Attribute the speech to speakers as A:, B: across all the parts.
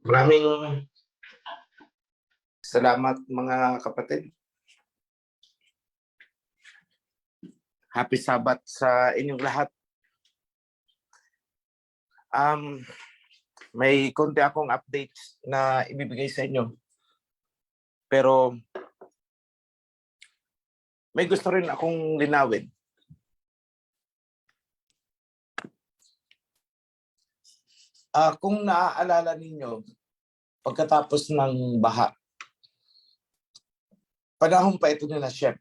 A: Maraming salamat mga kapatid. Happy Sabbath sa inyong lahat. May konti akong updates na ibibigay sa inyo. Pero may gusto rin akong linawin. Kung naaalala ninyo, pagkatapos ng baha, panahon pa ito na Shem.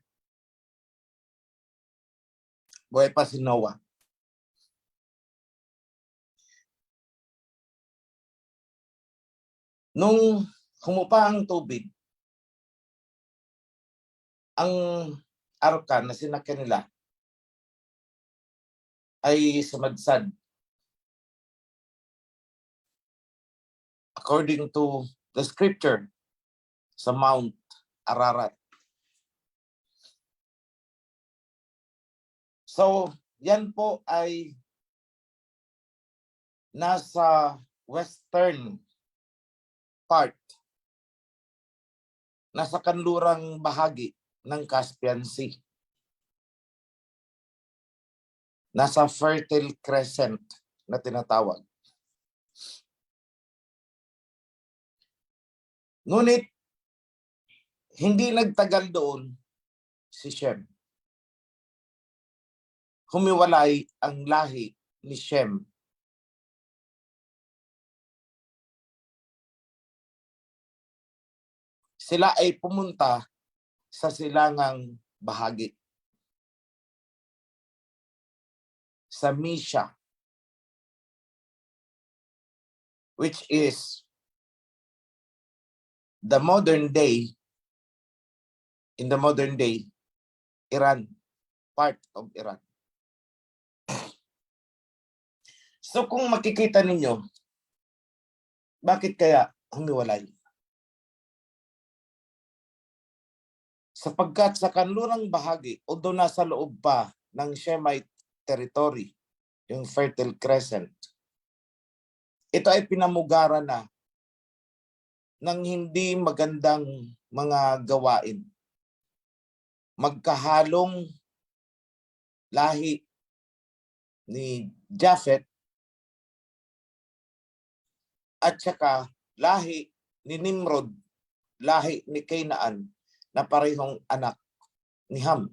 A: Buhay pa si Noah. Nung humupa ang tubig, ang arka na sinakyan nila ay sumadsad. According to the scripture sa Mount Ararat. So, yan po ay nasa western part, nasa kanlurang bahagi ng Caspian Sea. Nasa Fertile Crescent na tinatawag. Ngunit, hindi nagtagal doon si Shem. Humiwalay ang lahi ni Shem. Sila ay pumunta sa silangang bahagi. Sa Mysia. Which is the modern day, in the modern day, Iran, part of Iran. So kung makikita ninyo, bakit kaya humiwalay? Sapagkat sa kanlurang bahagi, o doon nasa loob pa ng Shemite territory, yung Fertile Crescent, ito ay pinamugaran na ng hindi magandang mga gawain. Magkahalong lahi ni Japhet at saka lahi ni Nimrod, lahi ni Canaan na parehong anak ni Ham.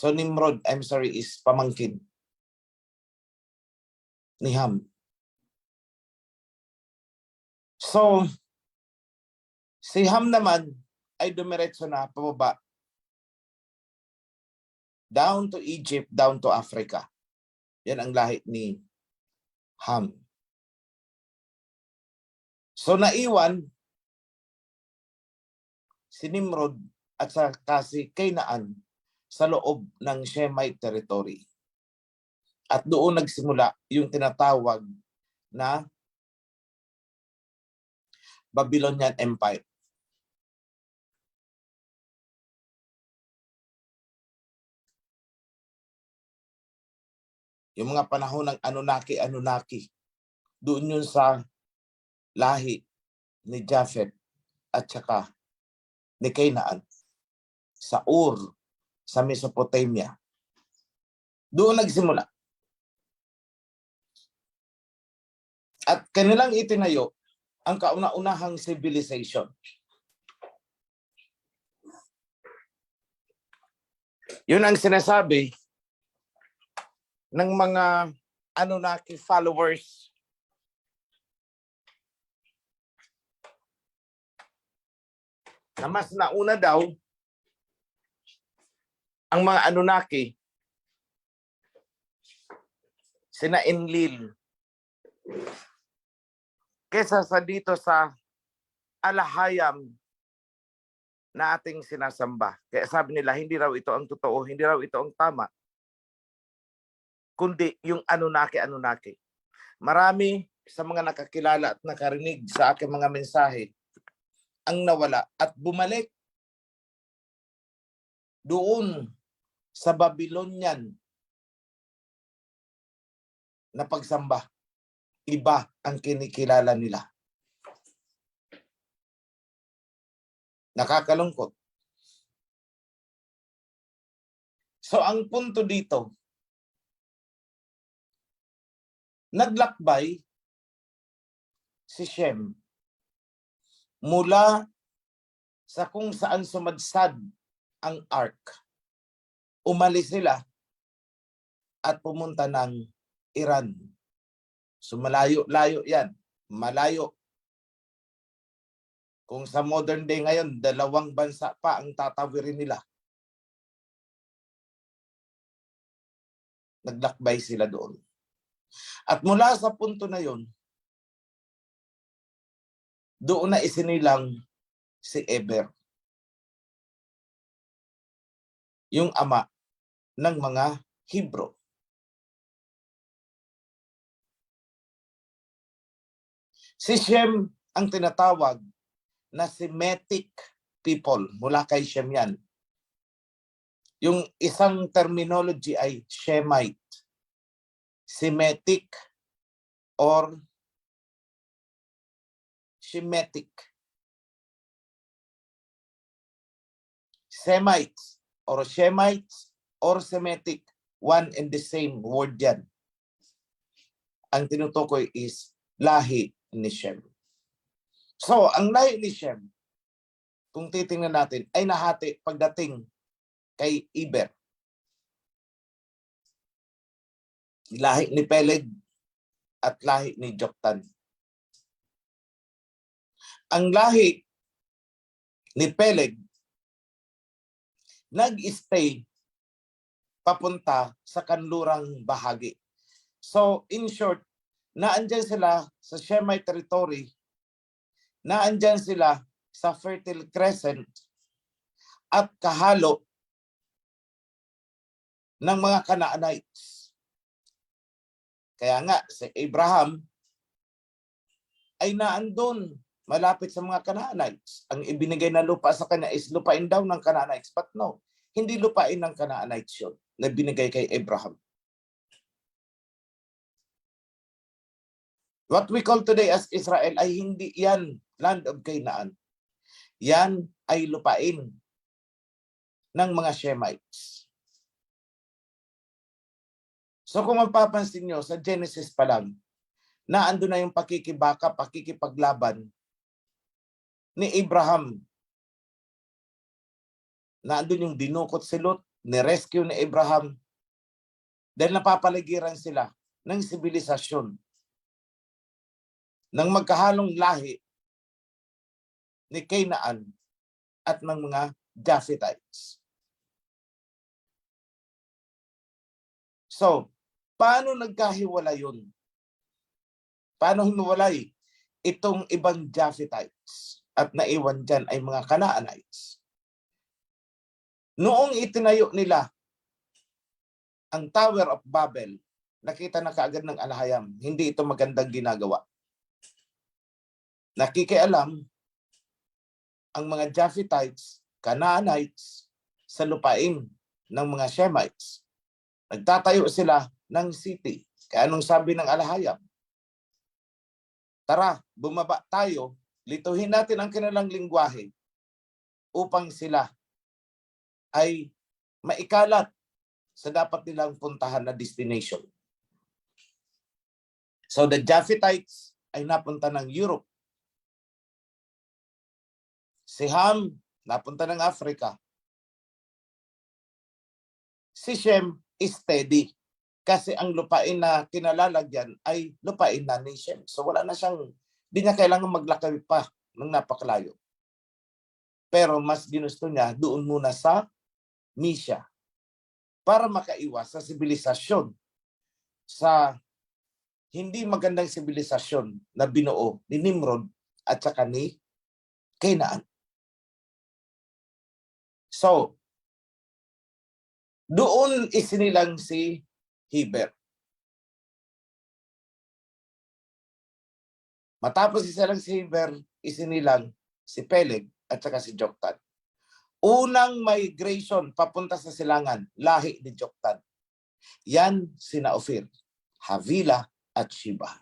A: So Nimrod, is pamangkin ni Ham. So, si Ham naman ay dumiretso na pababa. Down to Egypt, down to Africa. Yan ang lahi ni Ham. So naiwan si Nimrod at saka si Canaan sa loob ng Shemite territory. At doon nagsimula yung tinatawag na Babylonian Empire. Yung mga panahon ng Anunnaki, doon yun sa lahi ni Japhet at saka ni Canaan sa Ur, sa Mesopotamia. Doon nagsimula. At kanilang itinayo ang kauna-unahang civilization. Yun ang sinasabi ng mga Anunnaki followers. Na mas nauna daw ang mga Anunnaki sina Enlil kesa sa dito sa Alahayam na ating sinasamba. Kaya sabi nila, hindi raw ito ang totoo, hindi raw ito ang tama, kundi yung Anunnaki. Marami sa mga nakakilala at nakarinig sa aking mga mensahe ang nawala at bumalik doon sa Babylonian na pagsamba. Iba ang kinikilala nila. Nakakalungkot. So ang punto dito, naglakbay si Shem mula sa kung saan sumadsad ang ark. Umalis sila at pumunta ng Iran. So malayo-layo yan. Malayo. Kung sa modern day ngayon, 2 bansa pa ang tatawirin nila. Naglakbay sila doon. At mula sa punto na yon, doon na isinilang si Eber, yung ama ng mga Hebrew. Si Shem ang tinatawag na Semitic people. Mula kay Shem yan. Yung isang terminology ay Shemite. Semitic or Shemitic. Semites or Shemites or Semitic. One and the same word yan. Ang tinutukoy is lahi ni Shem. So, ang lahi ni Shem, kung titingnan natin, ay nahati pagdating kay Eber. Lahi ni Peleg at lahi ni Joktan. Ang lahi ni Peleg nag-stay papunta sa kanlurang bahagi. So, in short, naandyan sila sa Shemite territory, naandyan sila sa Fertile Crescent at kahalo ng mga Canaanites. Kaya nga, si Abraham ay naandun malapit sa mga Canaanites. Ang ibinigay na lupa sa kanya is lupain daw ng Canaanites. But no, hindi lupain ng Canaanites yun na binigay kay Abraham. What we call today as Israel ay hindi yan land of Canaan. Yan ay lupain ng mga Shemites. So kung mapapansin nyo, sa Genesis pa lang, naando na yung pakikibaka, pakikipaglaban ni Abraham. Naandun yung dinukot si Lot, ni-rescue ni Abraham dahil napapaligiran sila ng sibilisasyon ng magkahalong lahi ni Canaan at ng mga Japhethites. So, paano nagkahiwala yun? Paano hinuwalay itong ibang Japhethites at naiwan dyan ay mga Canaanites? Noong itinayo nila ang Tower of Babel, nakita na kaagad ng Alahayam, hindi ito magandang ginagawa. Nakikialam ang mga Japhethites, Canaanites sa lupain ng mga Shemites. Nagtatayo sila ng city. Kaya anong sabi ng Alahayam? Tara, bumaba tayo, lituhin natin ang kanilang lingwahe upang sila ay maikalat sa dapat nilang puntahan na destination. So the Japhethites ay napunta ng Europe. Si Ham, napunta ng Africa. Si Shem is steady. Kasi ang lupain na kinalalagyan ay lupain na ni Shem. So wala na siyang, di niya kailangan maglakay pa ng napakalayo. Pero mas ginusto niya doon muna sa Mysia para makaiwas sa sibilisasyon, sa hindi magandang sibilisasyon na binuo ni Nimrod at saka ni Canaan. So, doon isinilang si Heber. Matapos isilang si Heber, isinilang si Peleg at saka si Joktan. Unang migration papunta sa silangan, lahi ni Joktan. Yan sina Ophir, Havila at Sheba.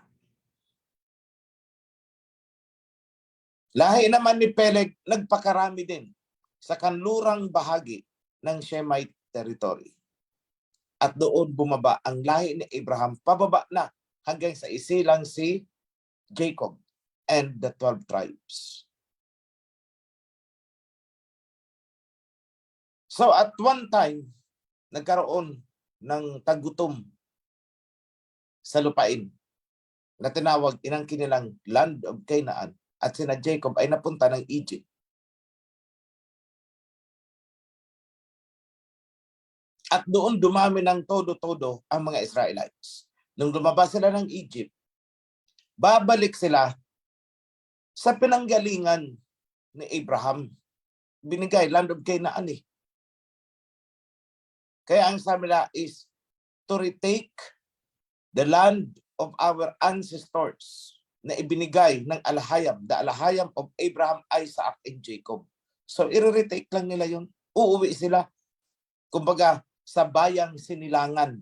A: Lahi naman ni Peleg, nagpakarami din sa kanlurang bahagi ng Shemite territory. At doon bumaba ang lahi ni Abraham, pababa na hanggang sa isilang si Jacob and the 12 tribes. So at one time, nagkaroon ng tagutom sa lupain na tinawag inangkin nilang Land of Canaan at sina Jacob ay napunta ng Egypt. At doon dumami ng todo-todo ang mga Israelites. Nung lumabas sila ng Egypt, babalik sila sa pinanggalingan ni Abraham. Binigay, Land of Canaan eh. Kaya ang sabi nila is to retake the land of our ancestors na ibinigay ng Alahayam, the Alahayam of Abraham, Isaac, and Jacob. So, i-retake lang nila yun. Uuwi sila. Kumbaga, sa bayang sinilangan.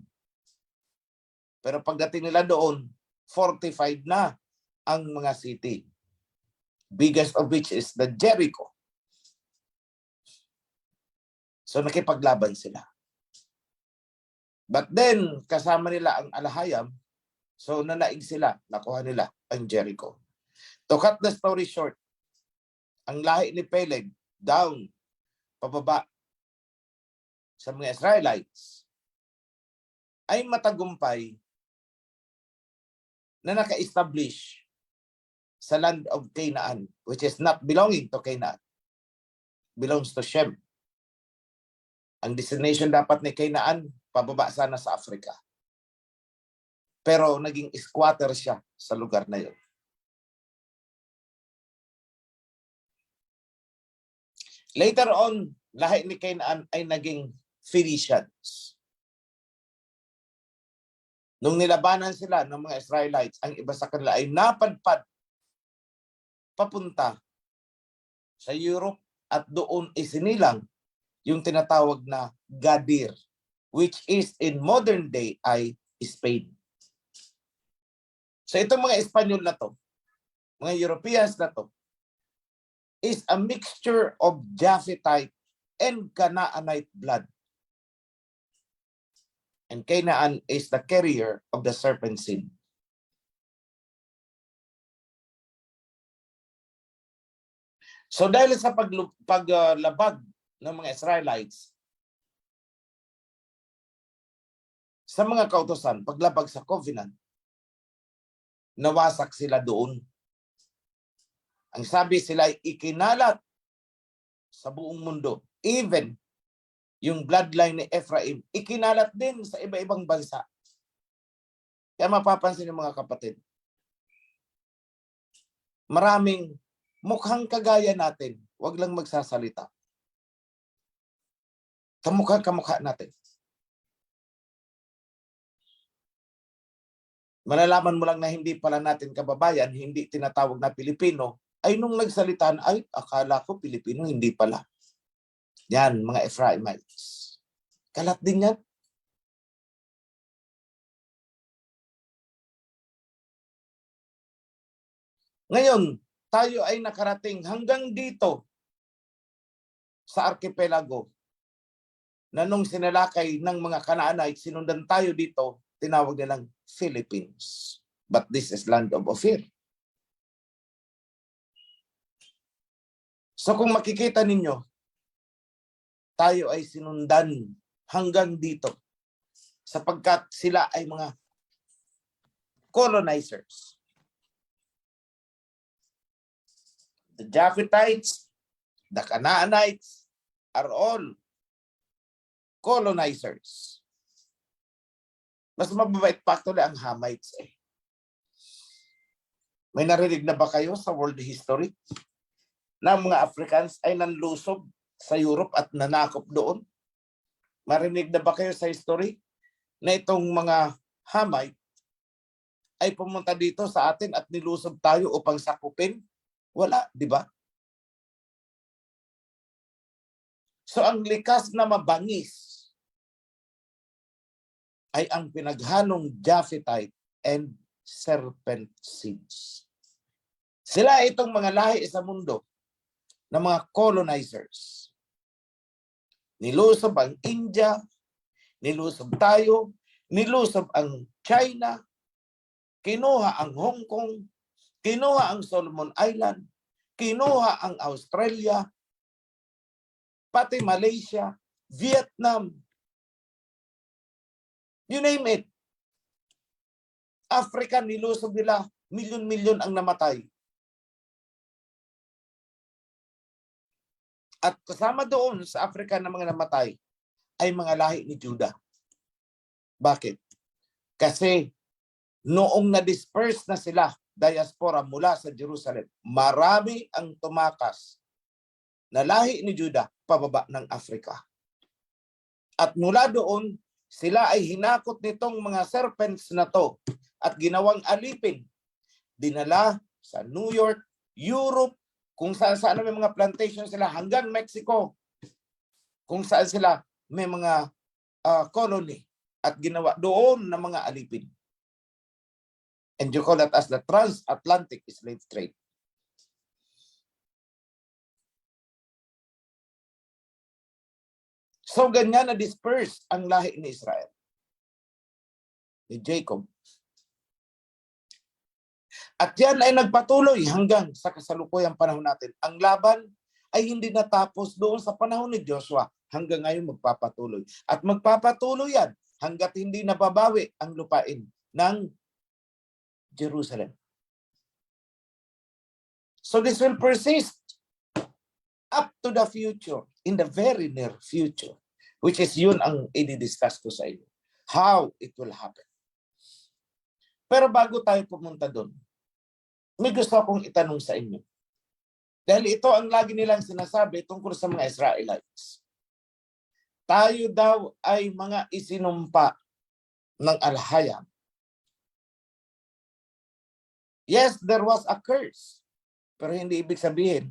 A: Pero pagdating nila doon, fortified na ang mga city. Biggest of which is the Jericho. So, nakipaglaban sila. But then, kasama nila ang Alahayam, so nanaig sila, nakuha nila ang Jericho. To cut the story short, ang lahi ni Peleg, down, pababa, sa mga Israelites, ay matagumpay na naka-establish sa land of Canaan, which is not belonging to Canaan, belongs to Shem. Ang destination dapat ni Canaan, pababa sana sa Africa. Pero naging squatter siya sa lugar na yun. Later on, lahi ni Canaan ay naging Phoenicians. Nung nilabanan sila ng mga Israelites, ang iba sa kanila ay napadpad papunta sa Europe at doon isinilang yung tinatawag na Gadir, which is in modern day ay Spain. So itong mga Espanyol na to, mga Europeans na to, is a mixture of Japhethite and Canaanite blood. And Canaan is the carrier of the serpent seed. So dahil sa paglabag ng mga Israelites sa mga kautusan, paglabag sa covenant, nawasak sila doon. Ang sabi, sila ay ikinalat sa buong mundo. Even yung bloodline ni Ephraim, ikinalat din sa iba-ibang bansa. Kaya mapapansin ng mga kapatid, maraming mukhang kagaya natin, wag lang magsasalita. Kamukha natin. Malalaman mo lang na hindi pala natin kababayan, hindi tinatawag na Pilipino, ay nung nagsalitaan, ay akala ko Pilipino, hindi pala. Yan, mga Ephraimites. Kalat din yan. Ngayon, tayo ay nakarating hanggang dito sa archipelago na nung sinalakay ng mga Canaanite, sinundan tayo dito, tinawag nilang Philippines. But this is land of Ophir. So kung makikita ninyo, tayo ay sinundan hanggang dito sapagkat sila ay mga colonizers. The Japhethites, the Canaanites are all colonizers. Mas mababait pa actually ang Hamites eh. May narinig na ba kayo sa world history na mga Africans ay nanlusob sa Europe at nanakop doon? Marinig na ba kayo sa history na itong mga Hamite ay pumunta dito sa atin at nilusob tayo upang sakupin? Wala, di ba? So ang likas na mabangis ay ang pinaghalong Japhethite and serpent seeds. Sila itong mga lahi sa mundo na mga colonizers. Nilusob ang India, nilusob tayo, nilusob ang China, kinuha ang Hong Kong, kinuha ang Solomon Island, kinuha ang Australia, pati Malaysia, Vietnam, you name it. Africa, nilusob nila, milyon-milyon ang namatay. At kasama doon sa Africa na mga namatay ay mga lahi ni Judah. Bakit? Kasi noong na-disperse na sila, diaspora mula sa Jerusalem, marami ang tumakas na lahi ni Judah pababa ng Africa. At mula doon, sila ay hinakot nitong mga serpents na to at ginawang alipin. Dinala sa New York, Europe, kung saan may mga plantation sila hanggang Mexico, kung saan sila may mga colony at ginawa doon ng mga alipin. And you call that as the transatlantic slave trade. So ganyan na disperse ang lahi ni Israel, ni Jacob. At yan ay nagpatuloy hanggang sa kasalukuyang panahon natin. Ang laban ay hindi natapos doon sa panahon ni Joshua. Hanggang ngayon magpapatuloy. At magpapatuloy yan hanggat hindi nababawi ang lupain ng Jerusalem. So this will persist up to the future, in the very near future, which is yun ang i-discuss ko sa inyo. How it will happen. Pero bago tayo pumunta doon, may gusto akong itanong sa inyo. Dahil ito ang lagi nilang sinasabi tungkol sa mga Israelites. Tayo daw ay mga isinumpa ng alhayam. Yes, there was a curse. Pero hindi ibig sabihin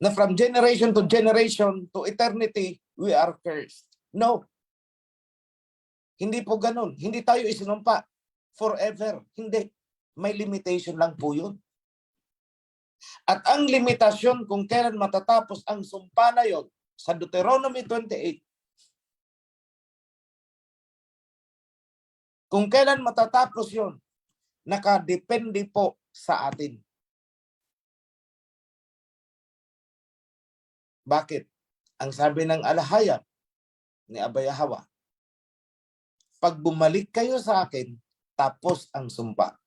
A: na from generation to generation to eternity, we are cursed. No. Hindi po ganun. Hindi tayo isinumpa forever. Hindi. May limitation lang po yun. At ang limitasyon kung kailan matatapos ang sumpa na yun sa Deuteronomy 28. Kung kailan matatapos yun, nakadepende po sa atin. Bakit? Ang sabi ng alahayam ni Abayahawa, pag bumalik kayo sa akin, tapos ang sumpa.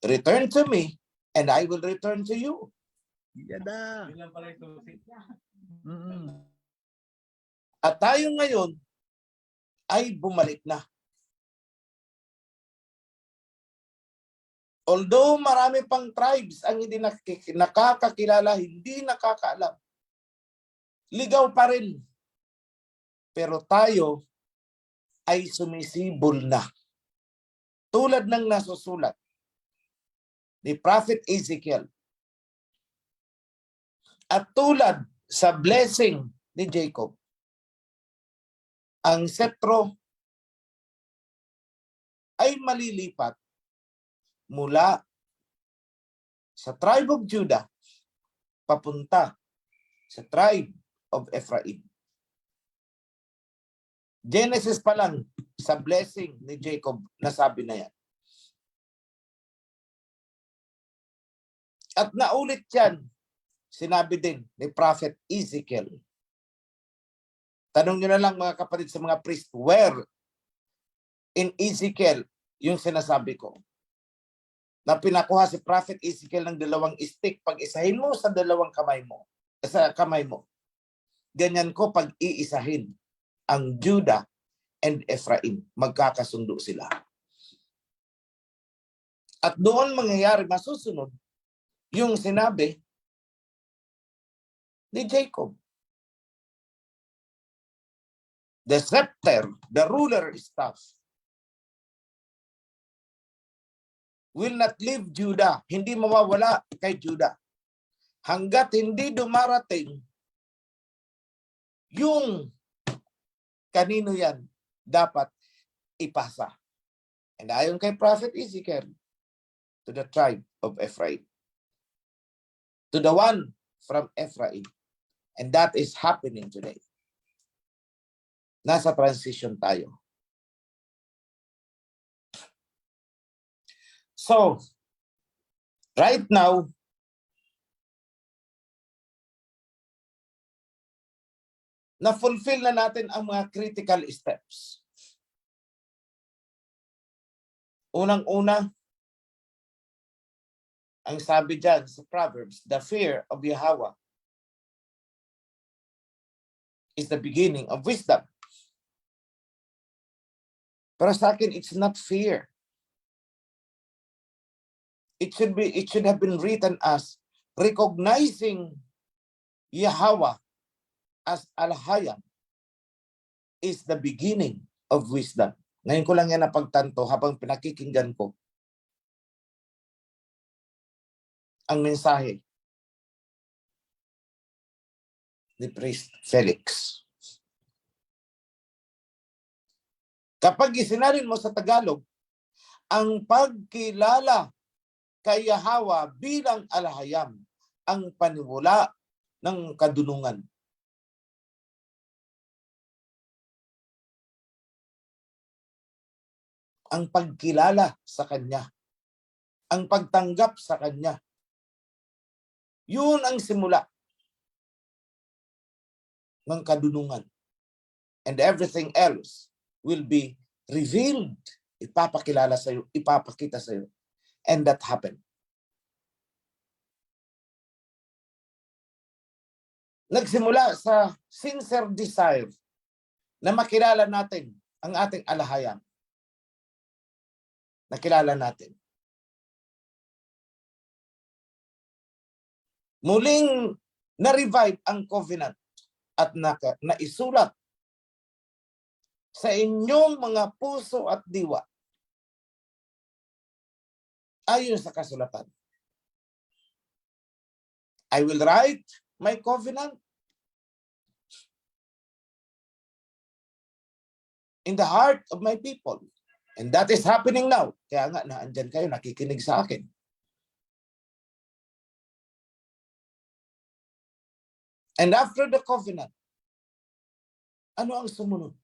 A: Return to me, and I will return to you.
B: Yada.
A: At tayo ngayon ay bumalik na. Although marami pang tribes ang hindi nakakakilala, hindi nakakaalam, ligaw pa rin. Pero tayo ay sumisibol na. Tulad ng nasusulat ni Prophet Ezekiel. At tulad sa blessing ni Jacob, ang setro ay malilipat mula sa tribe of Judah papunta sa tribe of Ephraim. Genesis pa lang sa blessing ni Jacob, nasabi na yan. At naulit yan, sinabi din ni Prophet Ezekiel. Tanong nyo na lang mga kapatid sa mga priest, where in Ezekiel yung sinasabi ko? Na pinakuha si Prophet Ezekiel ng dalawang stick, pag isahin mo sa dalawang kamay mo, sa kamay mo. Ganyan ko pag iisahin ang Judah and Ephraim. Magkakasundo sila. At doon mangyayari masusunod yung sinabi ni Jacob. The scepter, the ruler staff, will not leave Judah. Hindi mawawala kay Judah. Hanggat hindi dumarating yung kanino yan dapat ipasa. And ayon kay Prophet Ezekiel, to the tribe of Ephraim. To the one from Ephraim. And that is happening today. Nasa transition tayo. So, right now, na-fulfill na natin ang mga critical steps. Unang-una, ang sabi dyan sa Proverbs, the fear of Yahweh is the beginning of wisdom. Pero sa akin, it's not fear. It should have been written as recognizing Yahweh as Al-Hayam is the beginning of wisdom. Ngayon ko lang yan napagtanto habang pinakikinggan ko ang mensahe ni Priest Felix. Kapag isinalin mo sa Tagalog, ang pagkilala kay Yahweh bilang Al-Hayam, ang panimula ng kadunungan. Ang pagkilala sa Kanya, ang pagtanggap sa Kanya. Yun ang simula ng kadunungan. And everything else will be revealed. Ipapakilala sa iyo, ipapakita sa iyo. And that happened. Nagsimula sa sincere desire na makilala natin ang ating Al-Hayam. Nakilala natin. Muling na-revive ang covenant at naisulat sa inyong mga puso at diwa. Ayon sa kasulatan. I will write my covenant in the heart of my people. And that is happening now. Kaya nga, naandyan kayo, nakikinig sa akin. And after the covenant, ano ang sumunod?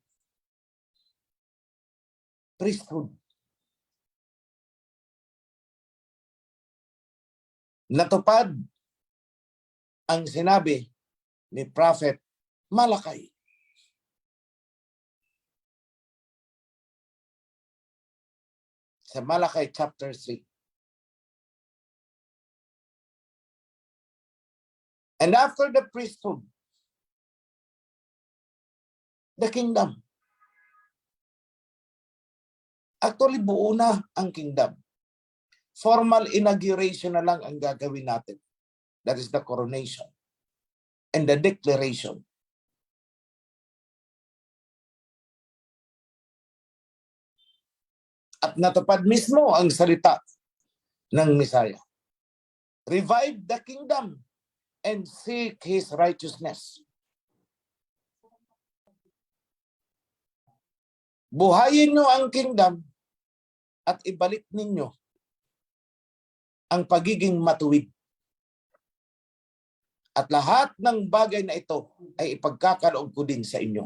A: Priesthood. Natupad ang sinabi ni Prophet Malakay. Sa Malakay chapter 3. And after the priesthood, the kingdom. Actually, buo na ang kingdom. Formal inauguration na lang ang gagawin natin. That is the coronation and the declaration. At natupad mismo ang salita ng Messiah. Revive the kingdom and seek His righteousness. Buhayin nyo ang kingdom at ibalik ninyo ang pagiging matuwid. At lahat ng bagay na ito ay ipagkakaloob ko din sa inyo.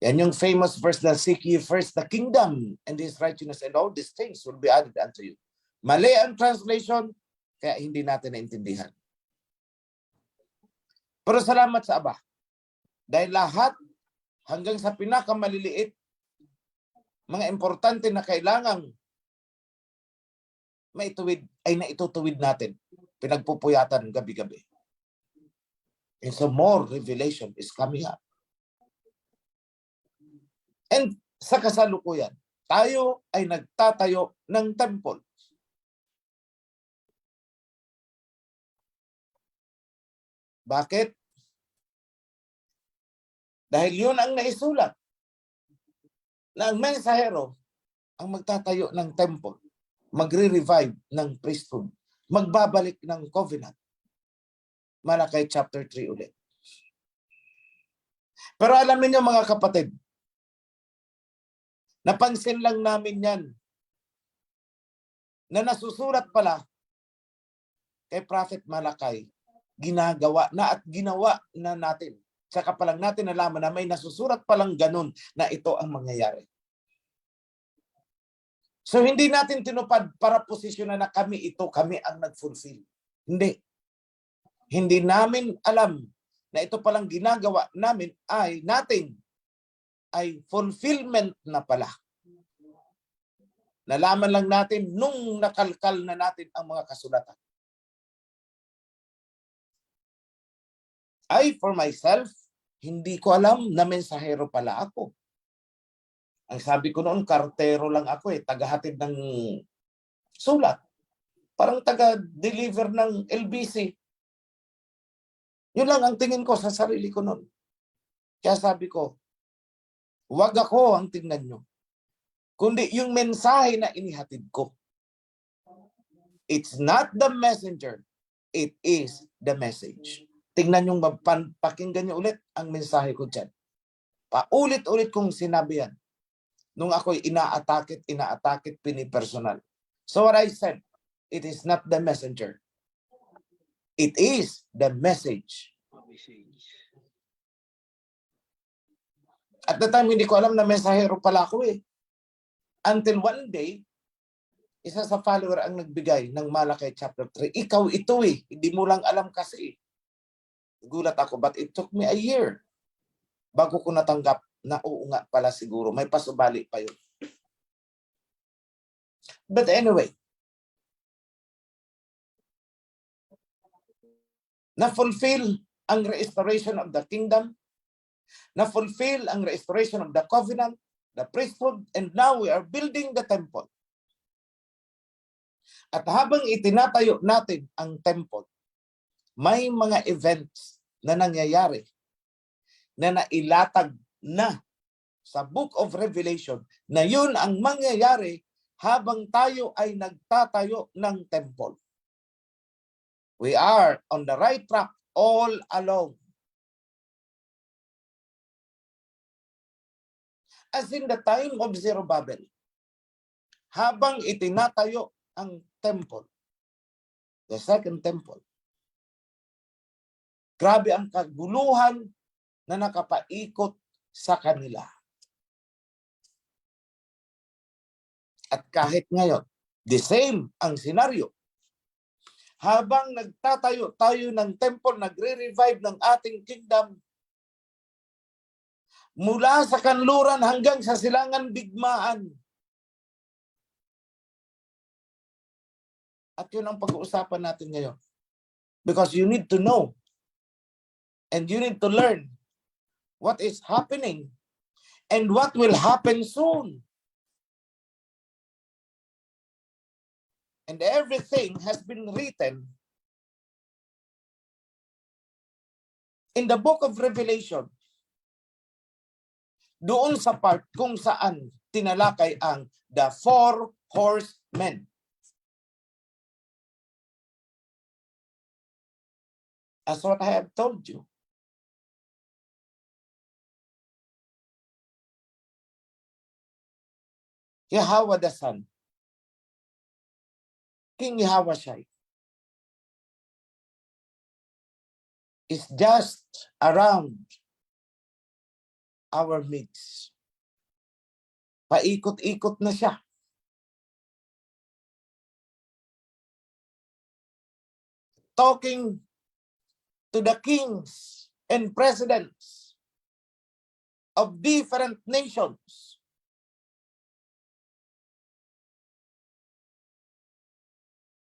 A: Yan yung famous verse na seek ye first the kingdom and His righteousness and all these things will be added unto you. Mali ang translation, kaya hindi natin naintindihan. Pero salamat sa Aba. Dahil lahat, hanggang sa pinakamaliliit, mga importante na kailangang maituwid, ay naitutuwid natin. Pinagpupuyatan gabi-gabi. And so more revelation is coming up. And sa kasalukuyan, tayo ay nagtatayo ng temple. Bakit? Dahil yun ang naisulat na ang mensahero ang magtatayo ng temple, magre-revive ng priesthood, magbabalik ng covenant. Malakay chapter 3 ulit. Pero alam niyo mga kapatid, napansin lang namin yan na nasusulat pala kay Prophet Malakay, ginagawa na at ginawa na natin. Saka pa lang natin nalaman na may nasusurat palang ganun na ito ang mangyayari. So hindi natin tinupad para posisyonan na kami ang nag-fulfill. Hindi. Hindi namin alam na ito palang ginagawa namin ay fulfillment na pala. Nalaman lang natin nung nakalkal na natin ang mga kasulatan. For myself, hindi ko alam na mensahero pala ako. Ang sabi ko noon, kartero lang ako tagahatid ng sulat. Parang taga-deliver ng LBC. Yun lang ang tingin ko sa sarili ko noon. Kaya sabi ko, wag ako ang tingnan nyo, kundi yung mensahe na inihatid ko. It's not the messenger, it is the message. Tingnan yung pakinggan nyo ulit ang mensahe ko dyan. Paulit-ulit kong sinabi yan. Nung ako'y inaatake, pinipersonal. So what I said, it is not the messenger. It is the message. At the time, hindi ko alam na mensahero pala ako Until one day, isa sa follower ang nagbigay ng Malakay chapter 3. Ikaw ito hindi mo lang alam kasi. Gulat ako, but it took me a year bago ko natanggap na oo nga pala siguro. May pasubali pa yun. But anyway, na-fulfill ang restoration of the kingdom, na-fulfill ang restoration of the covenant, the priesthood, and now we are building the temple. At habang itinatayo natin ang temple, may mga events na nangyayari na nailatag na sa Book of Revelation na yun ang mangyayari habang tayo ay nagtatayo ng temple. We are on the right track all along. As in the time of Zerubbabel, habang itinatayo ang temple, the second temple, grabe ang kaguluhan na nakapaikot sa kanila. At kahit ngayon, the same ang senaryo. Habang nagtatayo tayo ng temple, nagre-revive ng ating kingdom, mula sa kanluran hanggang sa silangan bigmaan. At yun ang pag-uusapan natin ngayon. Because you need to know and you need to learn what is happening and what will happen soon. And everything has been written in the book of Revelation. Doon sa part kung saan tinalakay ang the four horsemen. As what I have told you. Yahweh the Son, King Yahushai, is just around our midst. Paikot-ikot na siya. Talking to the kings and presidents of different nations.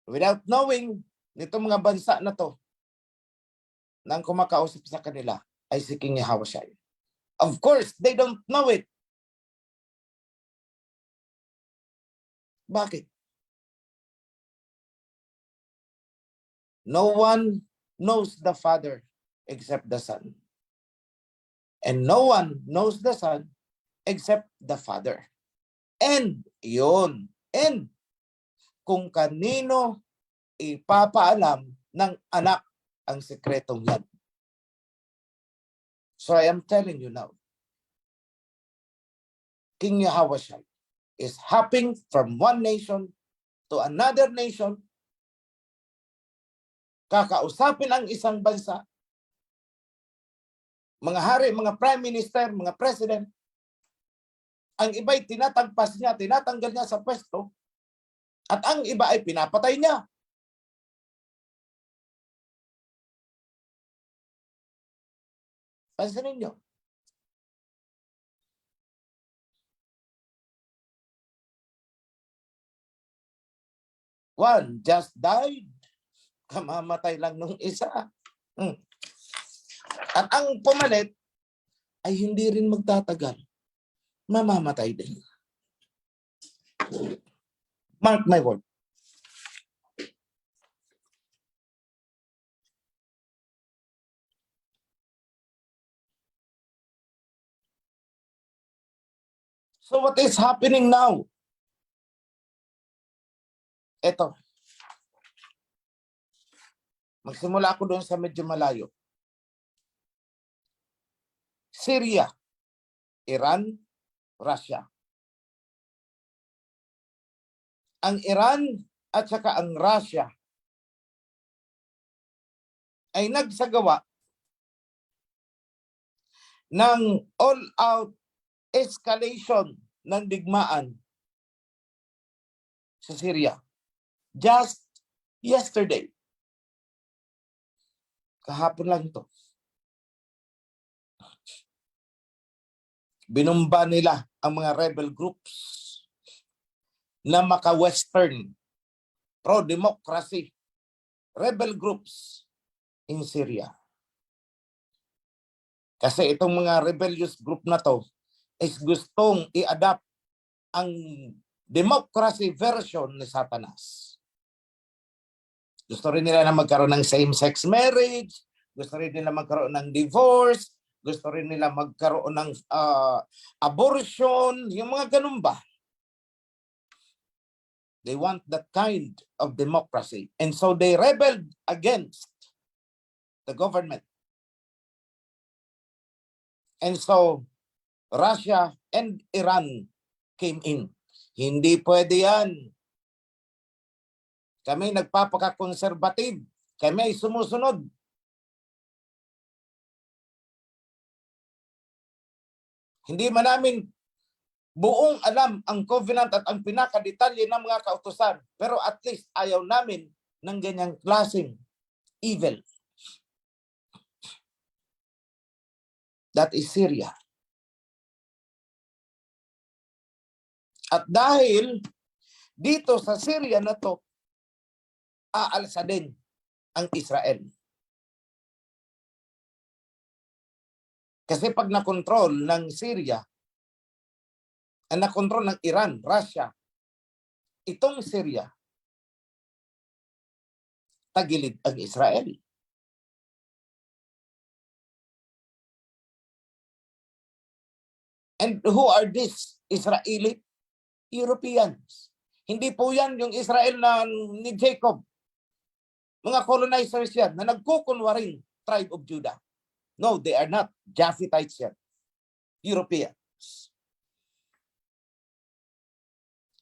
A: Without knowing, nitong mga bansa na to, nang kumakausap sa kanila ay si King Yahushai. Of course, they don't know it. Bakit? No one knows the Father except the Son. And no one knows the Son except the Father. And yun. And kung kanino ipapaalam ng anak ang sekretong yan. So I am telling you now, King Yahushua is hopping from one nation to another nation, kakausapin ang isang bansa, mga hari, mga prime minister, mga president, ang iba'y tinatagpas niya, tinatanggal niya sa pwesto, at ang iba ay pinapatay niya. Pansinin niyo. One just died. Kamamatay lang nung isa. At ang pumalit ay hindi rin magtatagal. Mamamatay din. Mark my word. So what is happening now? Ito. Magsimula ako doon sa medyo malayo. Syria, Iran, Russia. Ang Iran at saka ang Russia ay nagsagawa ng all-out escalation ng digmaan sa Syria. Just yesterday. Kahapon lang ito. Binumba nila ang mga rebel groups na maka-Western, pro-democracy rebel groups in Syria. Kasi itong mga rebellious group na to is gustong i-adapt ang democracy version ni Satanas. Gusto rin nila na magkaroon ng same-sex marriage, gusto rin nila magkaroon ng divorce, gusto rin nila magkaroon ng abortion, yung mga ganun ba? They want that kind of democracy. And so they rebelled against the government. And so Russia and Iran came in. Hindi pwede yan. Kami nagpapaka-conservative. Kami ay sumusunod. Hindi man namin buong alam ang covenant at ang pinakadetalye ng mga kautusan. Pero at least ayaw namin ng ganyang klaseng evil. That is Syria. At dahil dito sa Syria na to, aalsa din ang Israel. Kasi pag nakontrol ng Syria, ang nakontrol ng Iran, Russia, itong Syria, tagilid ang Israel. And who are these Israeli? Europeans. Hindi po yan yung Israel na ni Jacob. Mga colonizers yan na nagkukunwaring tribe of Judah. No, they are not. Japhethites yan. Europeans.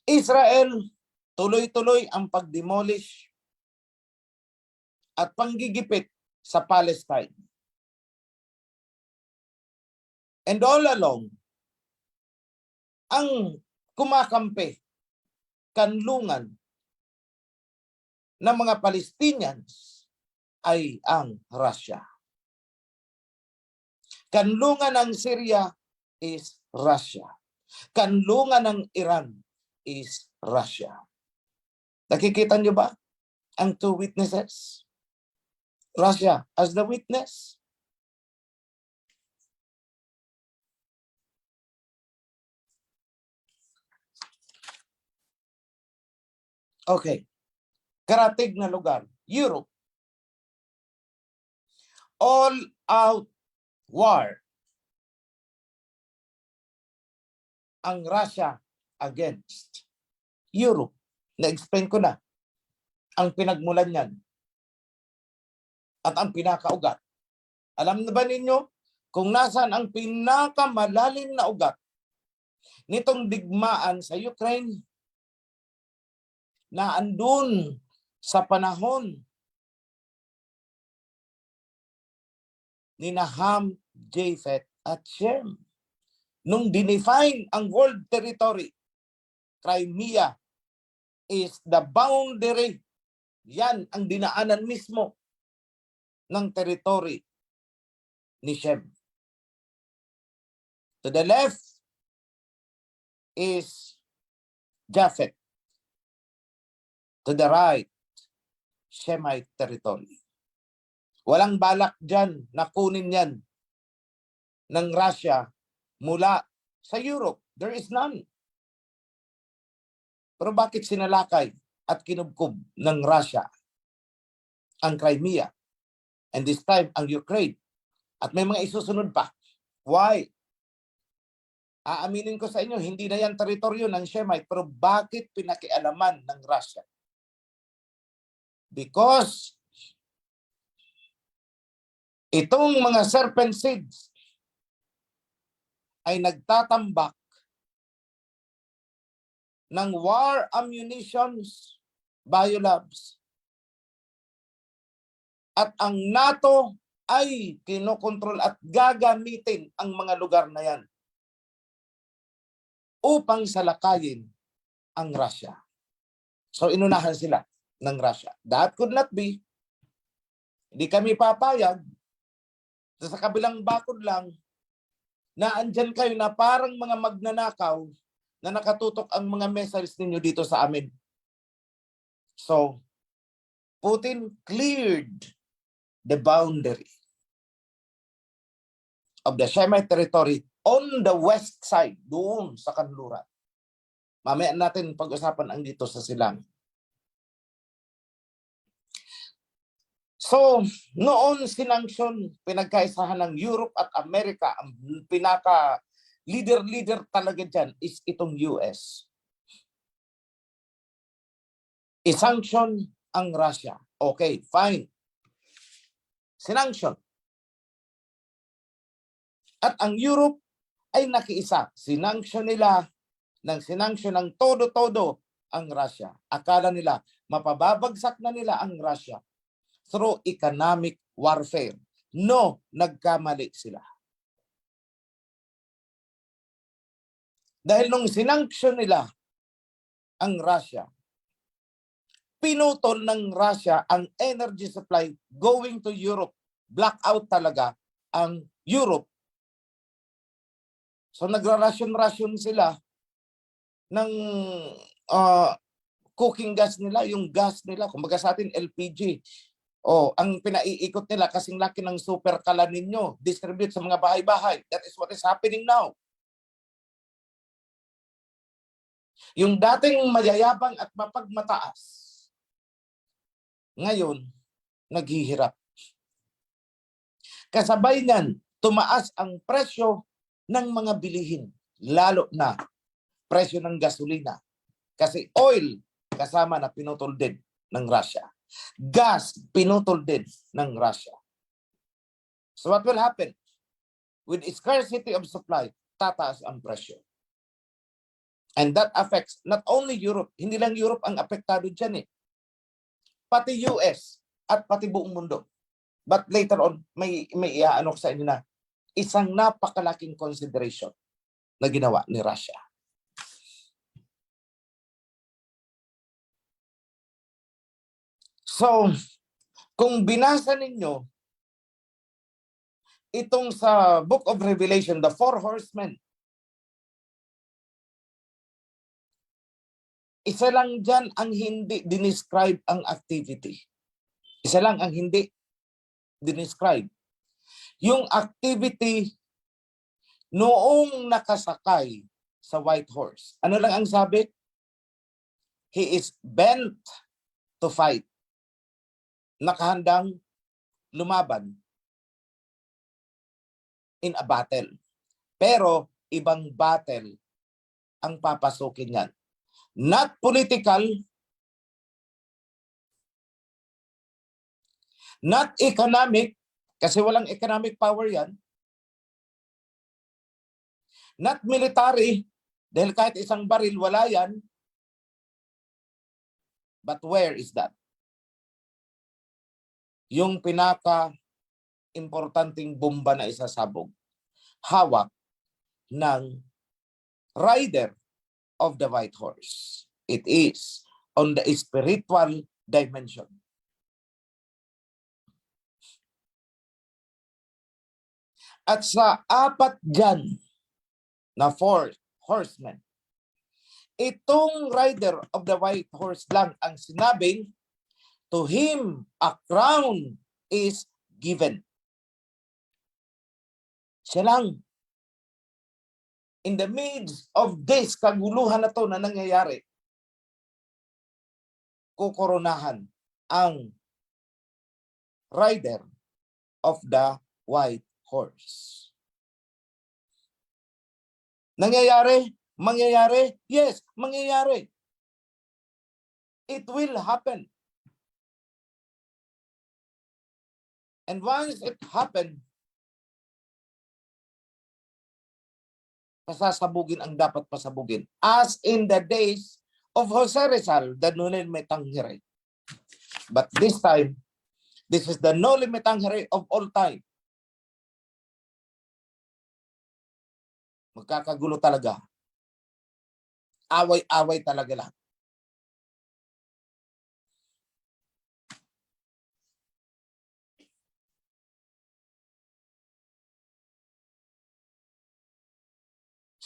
A: Israel, tuloy-tuloy ang pag-demolish at panggigipit sa Palestine. And all along, ang kumakampi, kanlungan ng mga Palestinians ay ang Russia. Kanlungan ng Syria is Russia. Kanlungan ng Iran is Russia. Nakikita niyo ba ang two witnesses? Russia as the witness. Okay. Karatig na lugar. Europe. All-out war ang Russia against Europe. Na-explain ko na ang pinagmulan niyan at ang pinakaugat. Alam na ba ninyo kung nasaan ang pinakamalalim na ugat nitong digmaan sa Ukraine na andun sa panahon ni Ham, Japheth at Shem. Nung dinefine ang world territory, Crimea is the boundary. Yan ang dinaanan mismo ng territory ni Shem. To the left is Japheth. To the right, Shemite territory. Walang balak dyan na kunin yan ng Russia mula sa Europe. There is none. Pero bakit sinalakay at kinubkob ng Russia ang Crimea? And this time, ang Ukraine. At may mga isusunod pa. Why? Aaminin ko sa inyo, hindi na yan teritoryo ng Shemite, pero bakit pinakialaman ng Russia? Because itong mga serpent seeds ay nagtatambak ng war ammunitions, biolabs. At ang NATO ay kinokontrol at gagamitin ang mga lugar na yan upang salakayin ang Russia. So inunahan sila ng Russia. That could not be. Hindi kami papayag sa kabilang bakod lang na andyan kayo na parang mga magnanakaw na nakatutok ang mga missiles ninyo dito sa amin. So, Putin cleared the boundary of the Shemite territory on the west side, doon sa kanluran. Mamaya natin pag-usapan ang dito sa silang. So, noon sinanksyon, pinagkaisahan ng Europe at Amerika, ang pinaka leader talaga dyan is itong US. I-sanction ang Russia. Okay, fine. Sinanction. At ang Europe ay nakiisa. Sinanction nila ng todo-todo ang Russia. Akala nila, mapababagsak na nila ang Russia through economic warfare. No, nagkamali sila. Dahil nung sinanction nila ang Russia, pinutol ng Russia ang energy supply going to Europe. Blackout talaga ang Europe. So nagra-ration sila ng cooking gas nila, yung gas nila, kumbaga sa atin LPG. Ang pinaiikot nila kasing laki ng super kalan ninyo, distribute sa mga bahay-bahay. That is what is happening now. Yung dating mayayabang at mapagmataas, ngayon, naghihirap. Kasabay niyan, tumaas ang presyo ng mga bilihin, lalo na presyo ng gasolina. Kasi oil, kasama na pinutol din ng Russia. Gas, pinutol din ng Russia. So what will happen? With scarcity of supply, tataas ang presyo. And that affects not only Europe, hindi lang Europe ang apektado dyan pati US at pati buong mundo. But later on, may iaano sa inyo na isang napakalaking consideration na ginawa ni Russia. So, kung binasa ninyo itong sa Book of Revelation, the four horsemen, isa lang dyan ang hindi dinescribe ang activity. Isa lang ang hindi dinescribe. Yung activity noong nakasakay sa white horse. Ano lang ang sabi? He is bent to fight. Nakahandang lumaban in a battle. Pero ibang battle ang papasukin yan. Not political, not economic, kasi walang economic power yan. Not military, dahil kahit isang baril, wala yan. But where is that? Yung pinaka-importanting bomba na isasabog, hawak ng rider of the white horse. It is on the spiritual dimension. At sa apat dyan na four horsemen, itong rider of the white horse lang ang sinabing, to him a crown is given. Siya lang. In the midst of this kaguluhan na to na nangyayari, kukoronahan ang rider of the white horse. Nangyayari? Mangyayari? Yes, mangyayari. It will happen. And once it happened, pasasabugin ang dapat pasabugin. As in the days of Jose Rizal, the no limit tangere. But this time, this is the no limit tangere of all time. Magkakagulo talaga. Away-away talaga lahat.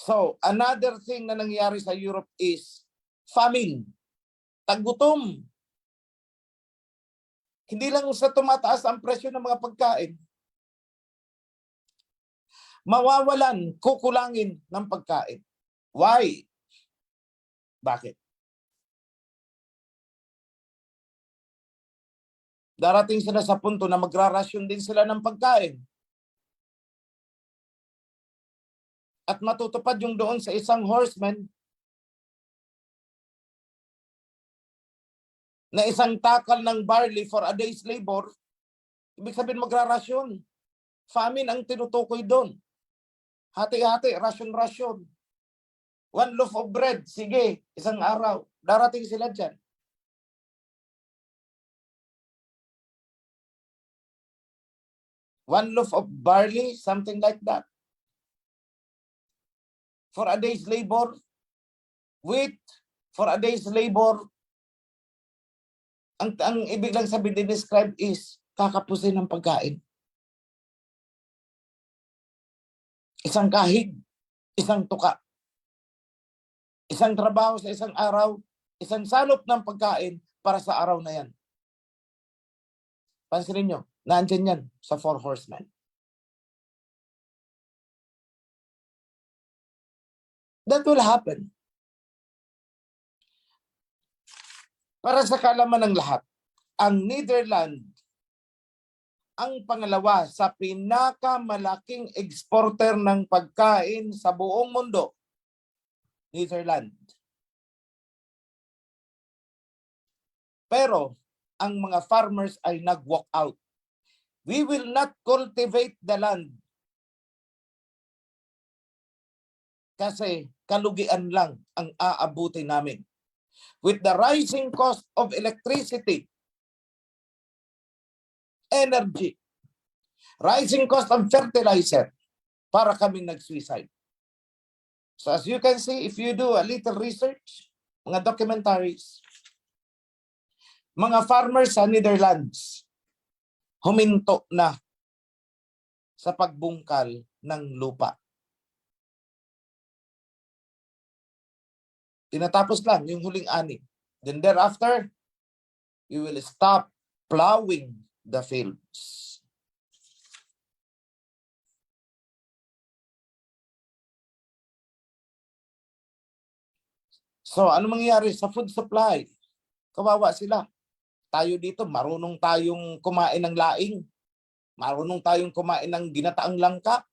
A: So, another thing na nangyari sa Europe is famine. Tagutom. Hindi lang sa tumataas ang presyo ng mga pagkain. Mawawalan, kukulangin ng pagkain. Why? Bakit? Darating sila sa punto na magrarasyon din sila ng pagkain. At matutupad yung doon sa isang horseman na isang takal ng barley for a day's labor, ibig sabihin magrarasyon. Famine ang tinutukoy doon. Hati-hati, rasyon-rasyon. One loaf of bread, sige, isang araw. Darating sila dyan. One loaf of barley, something like that. For a day's labor, wheat, for a day's labor, ang ibig lang sabihin describe is kakapusin ng pagkain. Isang kahig, isang tuka, isang trabaho sa isang araw, isang salop ng pagkain para sa araw na yan. Pansinin nyo, nandyan yan sa four horsemen. That will happen. Para sa kalaman ng lahat, ang Netherlands ang pangalawa sa pinakamalaking exporter ng pagkain sa buong mundo. Netherlands. Pero ang mga farmers ay nag-walk out. We will not cultivate the land kasi kalugian lang ang aabutin namin. With the rising cost of electricity, energy, rising cost of fertilizer, para kaming nag-suicide. So as you can see, if you do a little research, mga documentaries, mga farmers sa Netherlands, huminto na sa pagbungkal ng lupa. Tinatapos lang yung huling ani. Then thereafter, we will stop plowing the fields. So, ano mangyayari sa food supply? Kawawa sila. Tayo dito, marunong tayong kumain ng laing. Marunong tayong kumain ng ginataang langka.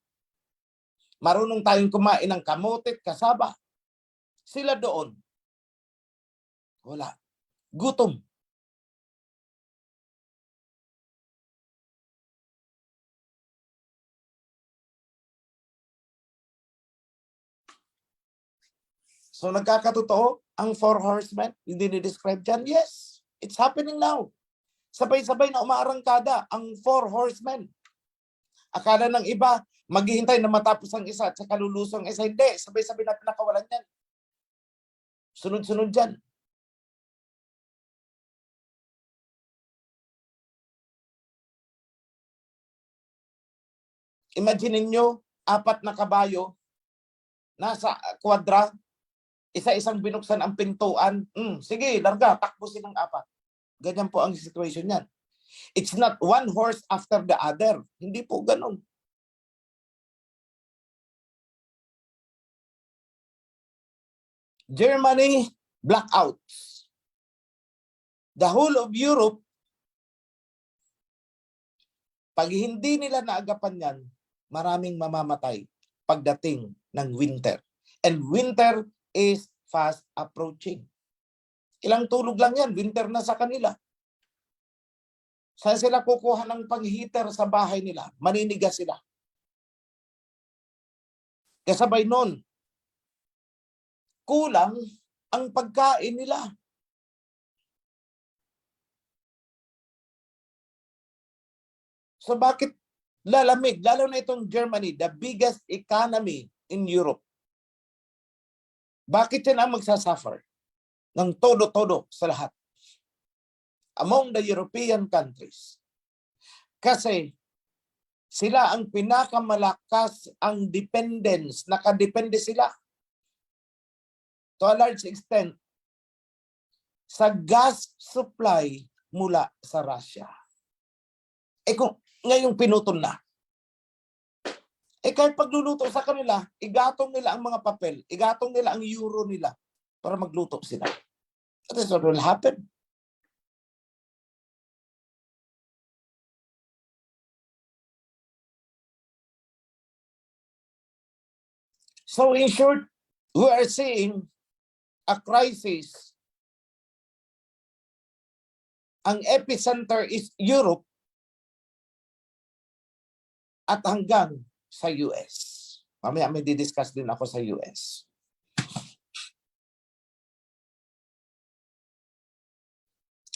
A: Marunong tayong kumain ng kamote, kasaba. Sila doon. Wala. Gutom. So nagkakatotoo ang four horsemen, yung dinidescribe dyan? Yes, it's happening now. Sabay-sabay na umaarangkada ang four horsemen. Akala ng iba, maghihintay na matapos ang isa at saka lulusong isa. Hindi, sabay-sabay na pinakawalan yan. Sunod-sunod dyan. Imagine niyo, 4 na kabayo, nasa kwadra, isa-isang binuksan ang pintuan. Sige, larga, takbo silang 4. Ganyan po ang situation niyan. It's not one horse after the other. Hindi po ganun. Germany, blackouts. The whole of Europe, pag hindi nila naagapan yan, maraming mamamatay pagdating ng winter. And winter is fast approaching. Ilang tulog lang yan, winter na sa kanila. Saan sila kukuha ng pang-heater sa bahay nila? Maninigas sila. Kasabay nun, kulang ang pagkain nila. So bakit lalamig? Lalo na itong Germany, the biggest economy in Europe. Bakit yan ang magsasuffer? Ng todo-todo sa lahat. Among the European countries. Kasi sila ang pinakamalakas ang dependence. Nakadepende sila. To a large extent, sa gas supply mula sa Russia. Kung ngayong pinutol na, kahit pagluluto sa kanila, igatong nila ang mga papel, igatong nila ang euro nila para magluto sila. That is what will happen. So in short, we are seeing a crisis. Ang epicenter is Europe at hanggang sa US. Mamaya may didiscuss din ako sa US.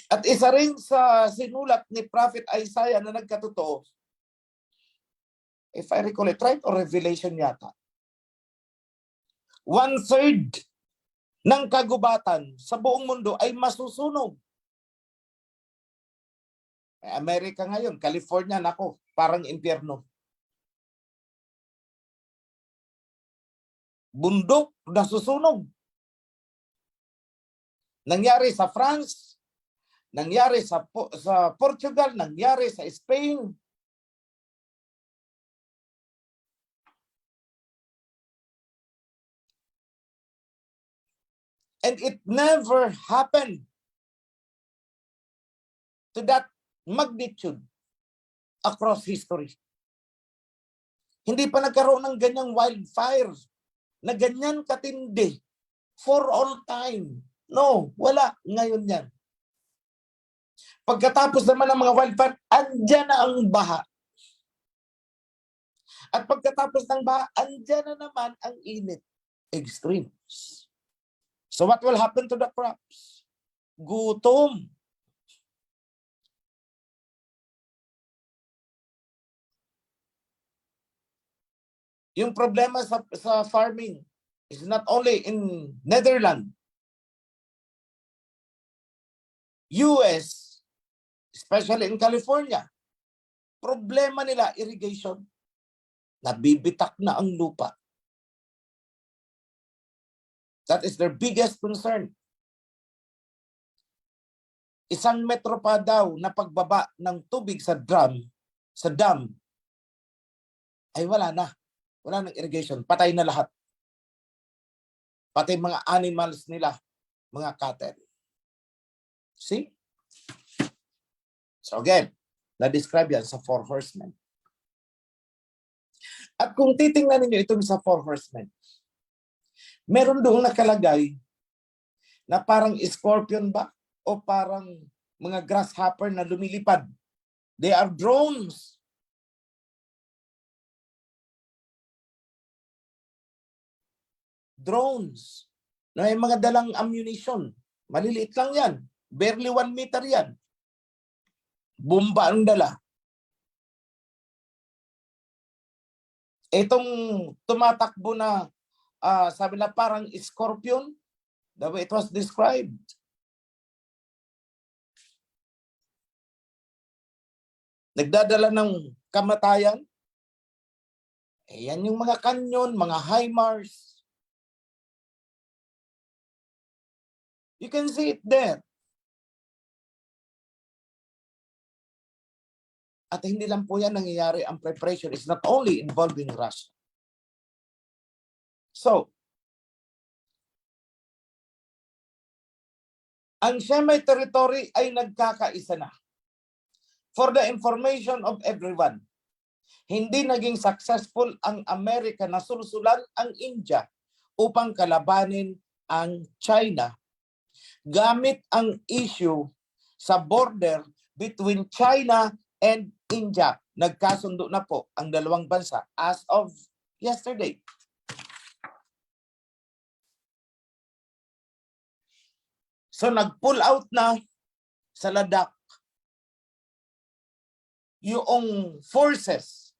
A: At isa rin sa sinulat ni Prophet Isaiah na nagkatotoo, if I recall it right, or Revelation yata, 1/3 ng kagubatan sa buong mundo ay masusunog. Amerika ngayon, California, nako, parang impyerno. Bundok na susunog. Nangyari sa France, nangyari sa Portugal, nangyari sa Spain. And it never happened to that magnitude across history. Hindi pa nagkaroon ng ganyang wildfire na ganyan katindi for all time. No, wala. Ngayon yan. Pagkatapos naman ng mga wildfire, andyan na ang baha. At pagkatapos ng baha, andyan na naman ang init. Extremes. So what will happen to the crops? Gutom. Yung problema sa farming is not only in Netherlands, US, especially in California, problema nila irrigation. Nabibitak na ang lupa. That is their biggest concern. Isang metro pa daw na pagbaba ng tubig sa dam, ay wala na. Wala nang irrigation. Patay na lahat. Pati mga animals nila, mga cattle. See? So again, na-describe yan sa four horsemen. At kung titingnan niyo itong sa four horsemen, meron doong nakalagay na parang scorpion ba? O parang mga grasshopper na lumilipad. They are drones. Drones. na may mga dalang ammunition. Maliliit lang yan. Barely 1 meter yan. Bomba ang dala. Itong tumatakbo na, sabi na parang scorpion, the way it was described. Nagdadala ng kamatayan. Yan yung mga kanyon, mga HIMARS. You can see it there. At hindi lang po yan nangyayari. Ang preparation is not only involving Russia. So, ang Shemite territory ay nagkakaisa na. For the information of everyone, hindi naging successful ang Amerika na sulsulan ang India upang kalabanin ang China gamit ang issue sa border between China and India. Nagkasundo na po ang dalawang bansa as of yesterday. So nag-pull out na sa Ladakh yung forces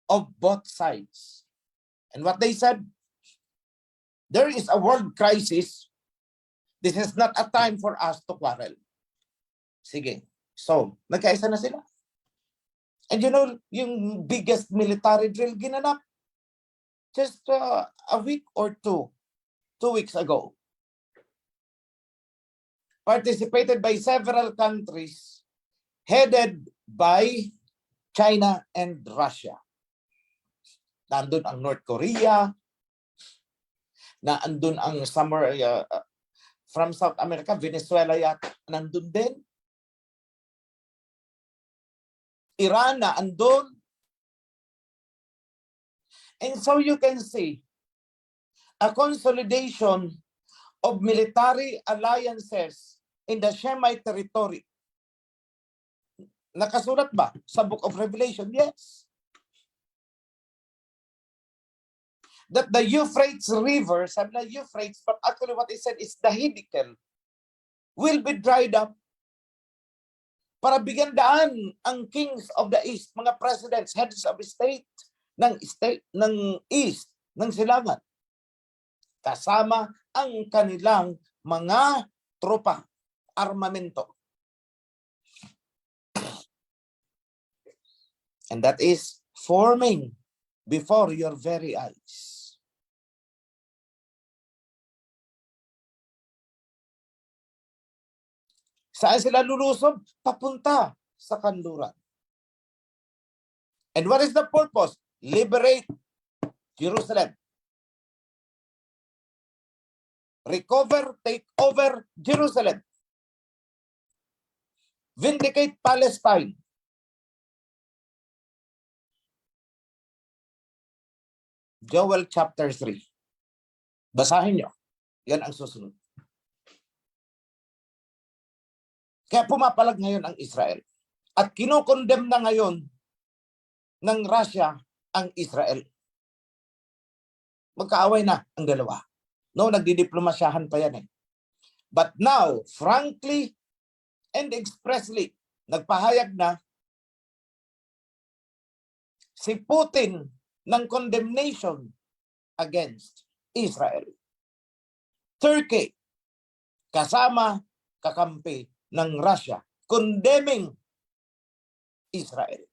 A: of both sides. And what they said, there is a world crisis. This is not a time for us to quarrel. Sige. So, nagkaisa na sila. And you know, yung biggest military drill ginanap just a week or 2 weeks ago. Participated by several countries headed by China and Russia. Nandun ang North Korea, nandun ang from South America, Venezuela yata, nandun din. Iran na andun. And so you can see a consolidation of military alliances in the Shemite territory. Nakasulat ba sa Book of Revelation? Yes. That the Euphrates River, sabi na Euphrates, but actually what it said is the Hiddekel, will be dried up para bigyan daan ang kings of the east, mga presidents, heads of state ng east, ng silangan. Kasama ang kanilang mga tropa, armamento. And that is forming before your very eyes. Saan sila lulusob? Papunta sa kanluran. And what is the purpose? Liberate Jerusalem. Recover, take over Jerusalem. Vindicate Palestine. Joel chapter 3. Basahin nyo. Yan ang susunod. Kaya pumapalag ngayon ang Israel. At kinukondem na ngayon ng Russia ang Israel. Magkaaway na ang dalawa. No, nagdidiplomasyahan pa yan eh. But now, frankly and expressly, nagpahayag na si Putin ng condemnation against Israel. Turkey, kasama kakampi ng Russia, condemning Israel.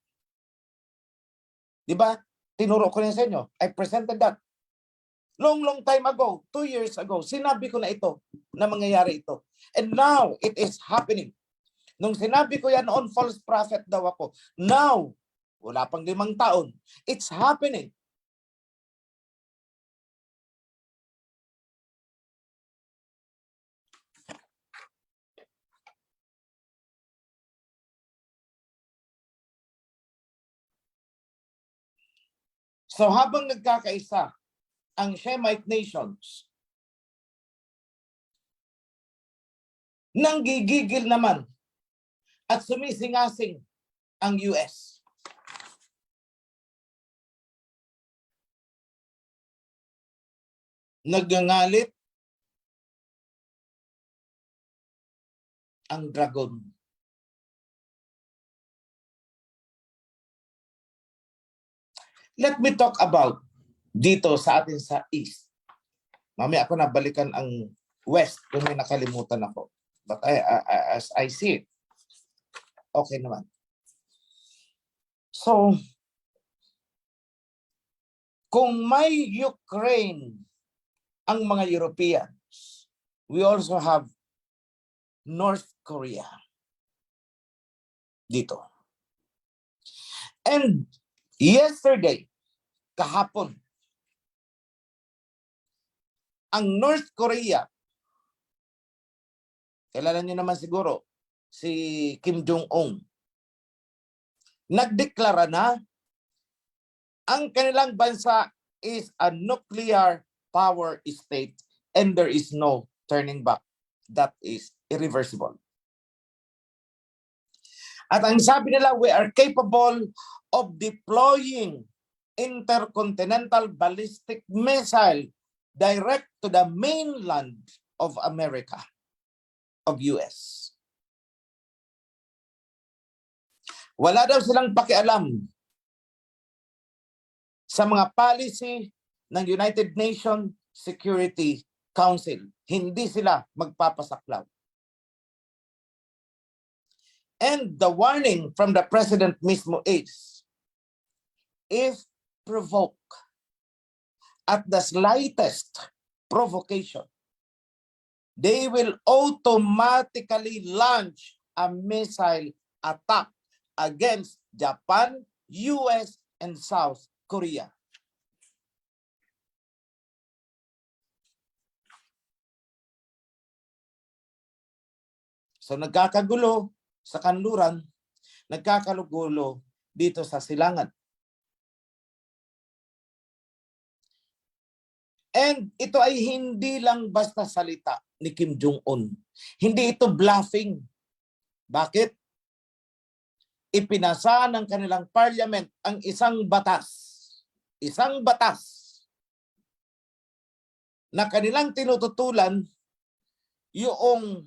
A: Diba? Tinuro ko na sa inyo. I presented that. Long time ago, 2 years ago, sinabi ko na ito, na mangyayari ito. And now, it is happening. Nung sinabi ko yan noon, false prophet daw ako. Now, wala pang 5 taon, it's happening. So habang nagkakaisa ang Shemite nations, nanggigigil naman at sumisingasing ang US. Nagngangalit ang dragon. Let me talk about dito sa atin sa East. Mamaya ako na balikan ang West kung may nakalimutan ako. But as I see it, okay naman. So, kung may Ukraine ang mga Europeans, we also have North Korea dito. And yesterday, kahapon, ang North Korea, kilala niyo naman siguro, si Kim Jong-un, nagdeklara na ang kanilang bansa is a nuclear power state and there is no turning back. That is irreversible. At ang sabi nila, we are capable of deploying intercontinental ballistic missile direct to the mainland of America, of US. Wala daw silang pakialam sa mga policy ng United Nations Security Council. Hindi sila magpapasaklaw. And the warning from the President mismo is, if provoked at the slightest provocation, they will automatically launch a missile attack against Japan, US, and South Korea. So nagkakagulo sa kanluran, nagkakagulo dito sa silangan. And ito ay hindi lang basta salita ni Kim Jong-un. Hindi ito bluffing. Bakit? Ipinasa ng kanilang parliament ang isang batas na kanilang tinututulan yung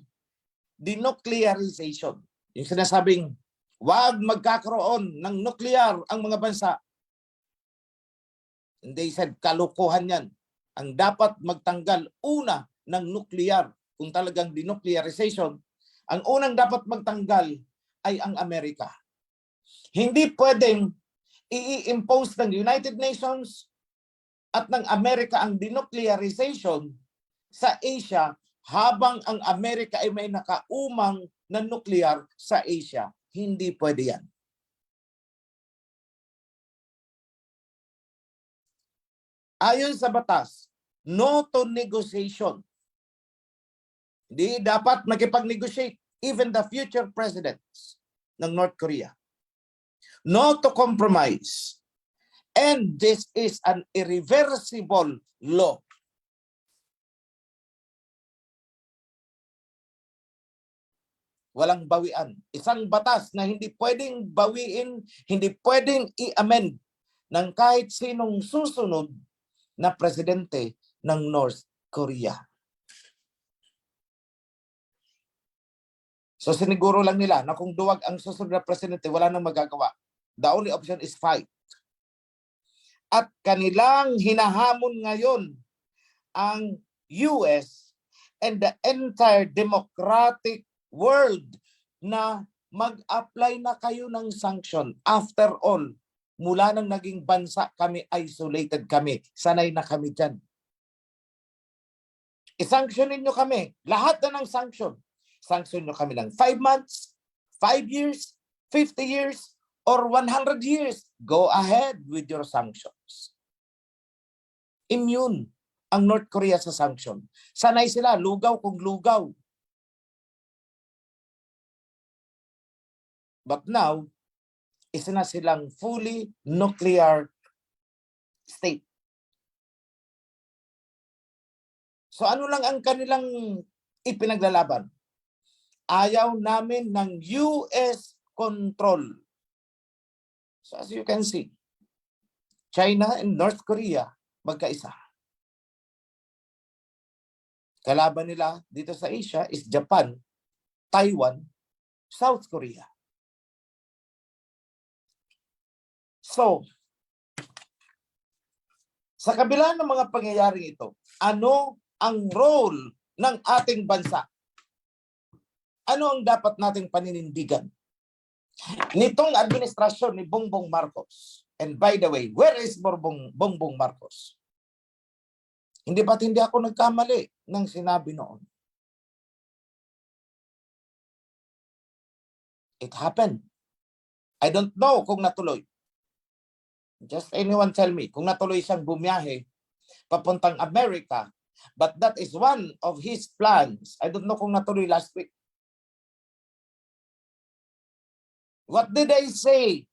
A: denuclearization. Yung sinasabing, wag magkakaroon ng nuclear ang mga bansa. And they said, kalukuhan yan. Ang dapat magtanggal una ng nuclear, kung talagang denuclearization, ang unang dapat magtanggal ay ang Amerika. Hindi pwedeng i-impose ng United Nations at ng Amerika ang denuclearization sa Asia habang ang Amerika ay may nakaumang na nuclear sa Asia. Hindi pwede yan. Ayon sa batas, no to negotiation. Hindi dapat makipag-negotiate even the future presidents ng North Korea. No to compromise. And this is an irreversible law. Walang bawian. Isang batas na hindi pwedeng bawiin, hindi pwedeng i-amend ng kahit sinong susunod na presidente ng North Korea. So siniguro lang nila na kung duwag ang susunod na presidente, wala nang magagawa. The only option is fight. At kanilang hinahamon ngayon ang US and the entire democratic world na mag-apply na kayo ng sanction. After all, mula nang naging bansa kami, isolated kami. Sanay na kami dyan. I-sanctionin nyo kami. Lahat na ng sanction. Sanction nyo kami ng 5 months, 5 years, 50 years, or 100 years. Go ahead with your sanctions. Immune ang North Korea sa sanction. Sanay sila, lugaw kung lugaw. But now, isa na silang fully nuclear state. So ano lang ang kanilang ipinaglalaban? Ayaw namin ng US control. So as you can see, China and North Korea magkaisa. Kalaban nila dito sa Asia is Japan Taiwan, South Korea. So, sa kabila ng mga pangyayaring ito, ano ang role ng ating bansa? Ano ang dapat nating paninindigan? Nitong administrasyon ni Bongbong Marcos, and by the way, where is Bongbong Marcos? Hindi ako nagkamali ng sinabi noon? It happened. I don't know kung natuloy. Just anyone tell me kung natuloy siyang bumiyahe papuntang Amerika, but that is one of his plans. I don't know kung natuloy last week. What did I say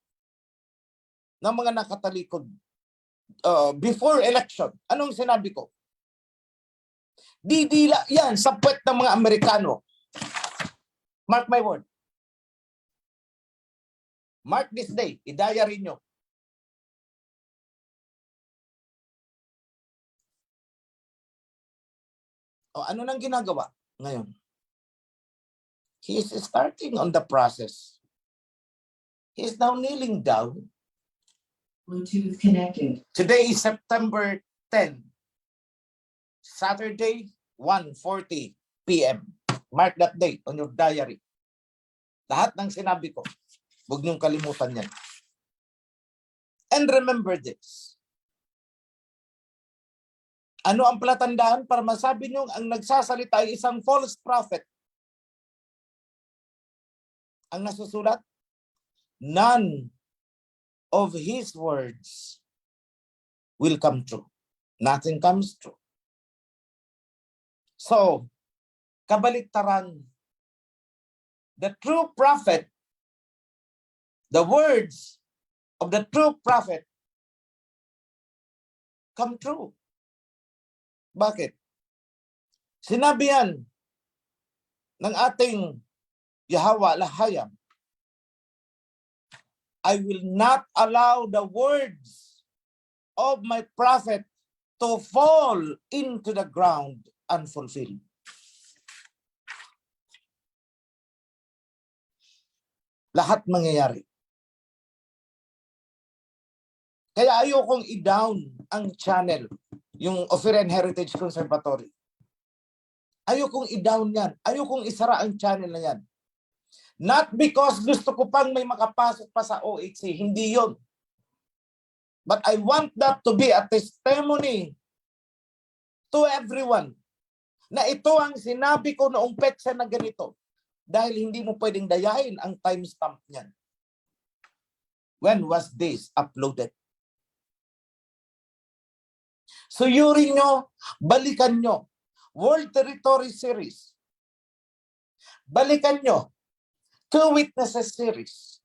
A: ng mga nakatalikod before election? Anong sinabi ko? Didila yan sa puwet ng mga Amerikano. Mark my word. Mark this day. I-diary nyo. O ano nang ginagawa ngayon? He is starting on the process. He is now kneeling down.
B: Bluetooth connected.
A: Today is September 10. Saturday, 1:40 p.m. Mark that date on your diary. Lahat ng sinabi ko, huwag niyong kalimutan yan. And remember this. Ano ang palatandaan para masabi niyo ang nagsasalita ay isang false prophet? Ang nasusulat, none of his words will come true. Nothing comes true. So, kabaliktaran, the true prophet, the words of the true prophet come true. Bakit? Sinabi yan ng ating Yahweh Lahayam, I will not allow the words of my prophet to fall into the ground unfulfilled. Lahat mangyayari. Kaya ayokong i-down ang channel, yung Oferian Heritage Conservatory. Ayokong i-down yan. Ayokong isara ang channel na yan. Not because gusto ko pang may makapasok pa sa OHC. Hindi yon. But I want that to be a testimony to everyone na ito ang sinabi ko noong petsa na ganito. Dahil hindi mo pwedeng dayain ang timestamp niyan. When was this uploaded? Suyurin nyo, balikan nyo. World Territory Series. Balikan nyo. Two Witnesses Series.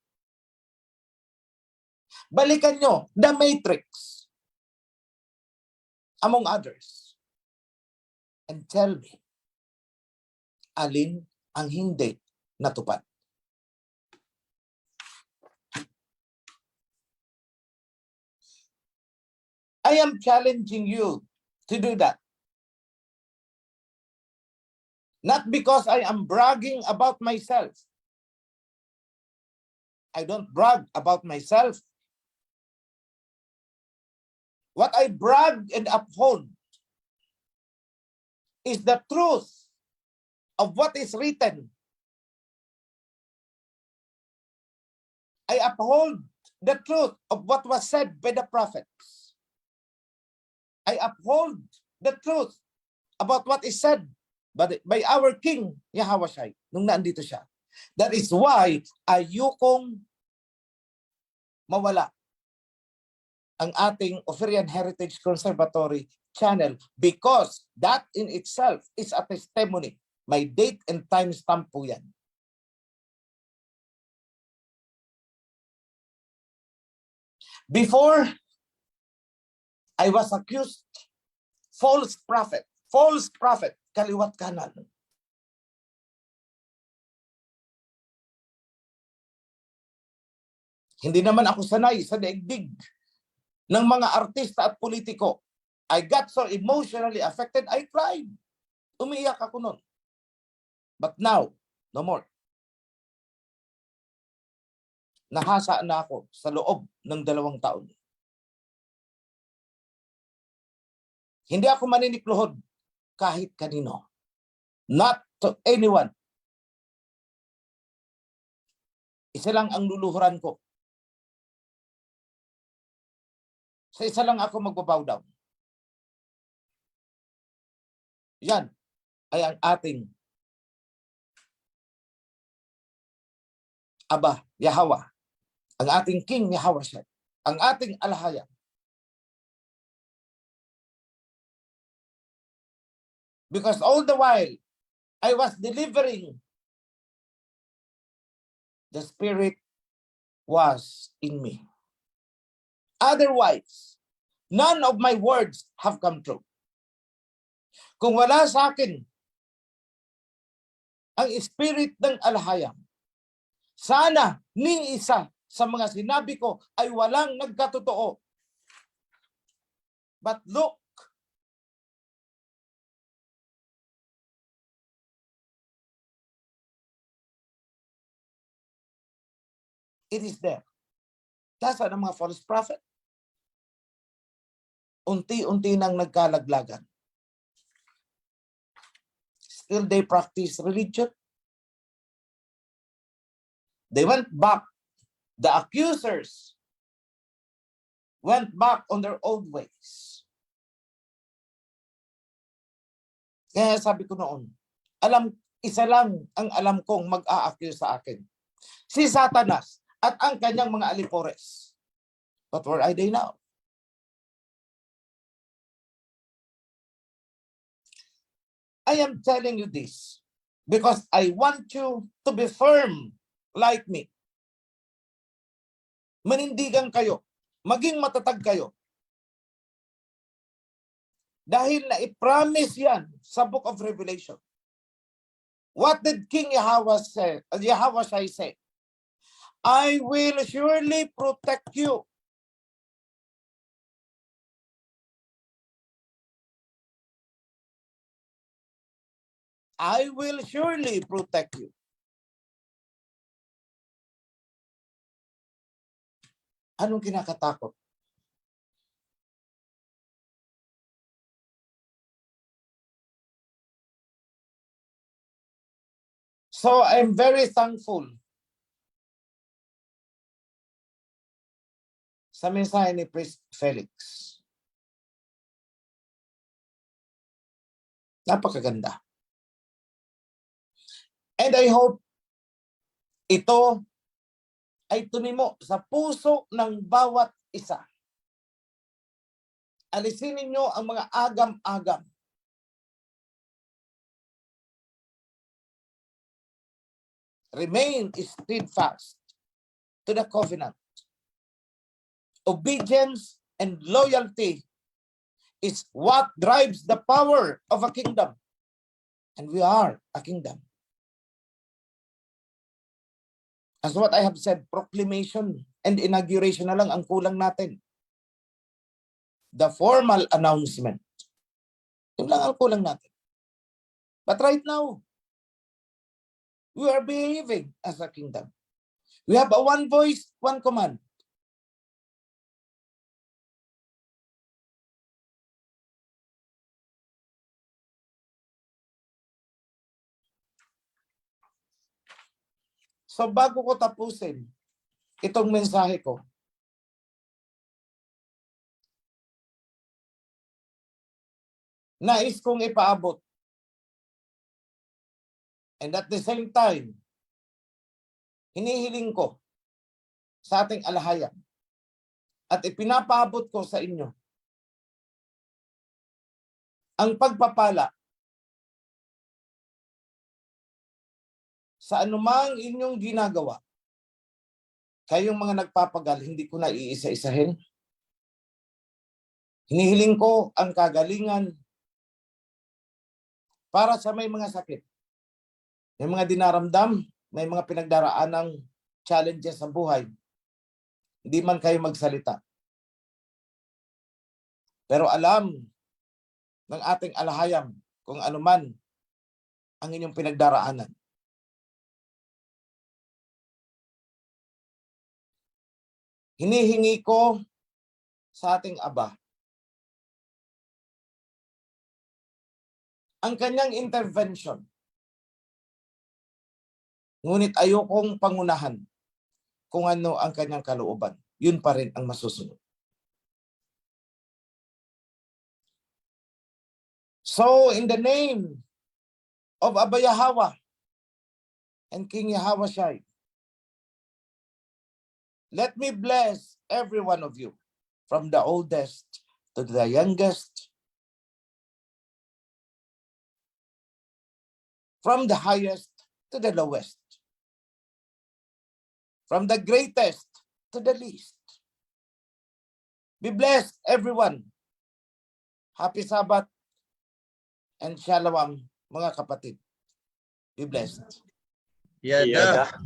A: Balikan nyo. The Matrix. Among others. And tell me, alin ang hindi natupad? I am challenging you to do that. Not because I am bragging about myself. I don't brag about myself. What I brag and uphold is the truth of what is written. I uphold the truth of what was said by the prophets. I uphold the truth about what is said by our King Yahweh nung nandito siya. That is why ayokong mawala ang ating Oferian Heritage Conservatory channel because that in itself is a testimony. May date and time stamp po yan. Before, I was accused false prophet, kaliwat kanan. Hindi naman ako sanay sa daigdig ng mga artista at politiko. I got so emotionally affected, I cried. Umiiyak ako nun. But now, No more. Nahasa na ako sa loob ng 2 taon. Hindi ako maninikluhod kahit kanino. Not to anyone. Isa lang ang luluhuran ko. Sa isa lang ako magbabow down. Yan ay ang ating Aba, Yahweh. Ang ating King Yahweh siya. Ang ating alahayang. Because all the while, I was delivering, the Spirit was in me. Otherwise, none of my words have come true. Kung wala sa akin ang Spirit ng alahayang, sana ni isa sa mga sinabi ko ay walang nagkatotoo. But look, it is there. Nasaan ang mga false prophet? Unti-unti nang nagkalaglagan. Still they practice religion. They went back. The accusers went back on their old ways. Kaya sabi ko noon, isa lang ang alam kong mag-a-accuse sa akin. Si Satanas at ang kanyang mga alipores. But where are they now? I am telling you this because I want you to be firm like me. Manindigan kayo. Maging matatag kayo. Dahil na-promise yan sa Book of Revelation. What did King Yahweh say? Yahweh say? I will surely protect you. I will surely protect you. Anong kinakatakot? So I'm very thankful sa mensahe ni Priest Felix. Napakaganda. And I hope ito ay tumimo sa puso ng bawat isa. Alisin ninyo ang mga agam-agam. Remain steadfast to the covenant. Obedience and loyalty is what drives the power of a kingdom. And we are a kingdom. As what I have said, proclamation and inauguration na lang ang kulang natin. The formal announcement. Yun lang ang kulang natin. But right now, we are behaving as a kingdom. We have a one voice, one command. So bago ko tapusin itong mensahe ko, nais kong ipaabot. And at the same time, hinihiling ko sa ating alahayang at ipinapaabot ko sa inyo ang pagpapala sa anumang inyong ginagawa. Kayong mga nagpapagal, hindi ko na iisa-isahin. Hinihiling ko ang kagalingan para sa may mga sakit. May mga dinaramdam, may mga pinagdaraanang challenges sa buhay. Hindi man kayo magsalita. Pero alam ng ating alahayang kung ano man ang inyong pinagdaraanan. hinihingi ko sa ating Aba ang kanyang intervention. Ngunit ayokong pangunahan kung ano ang kanyang kalooban. Yun pa rin ang masusunod. So, in the name of Abba Yahweh and King Yahweh Shai, let me bless every one of you, from the oldest to the youngest, from the highest to the lowest, from the greatest to the least. Be blessed, everyone. Happy Sabbath and Shalom, mga kapatid. Be blessed.
C: Yada.